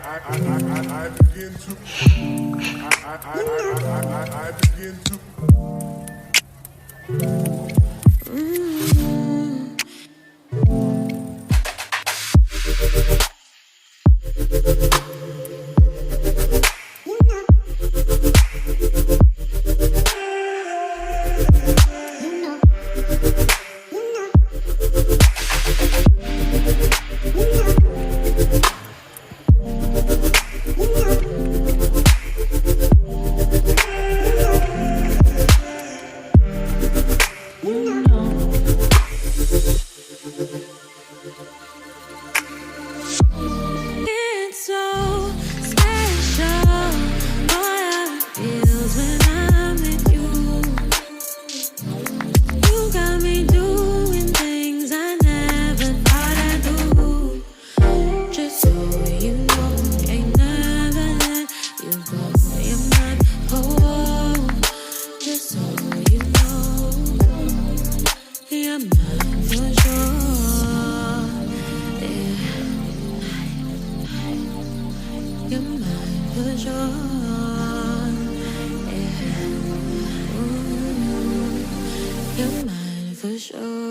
I begin to I begin to It's so special, boy, how it feels when I'm with you. You got me doing things I never thought I'd do. Just so you know, ain't never let you go. You're my home. Just so you know, you're mine for sure. Yeah. You're mine for sure. Yeah. Ooh, you're mine for sure.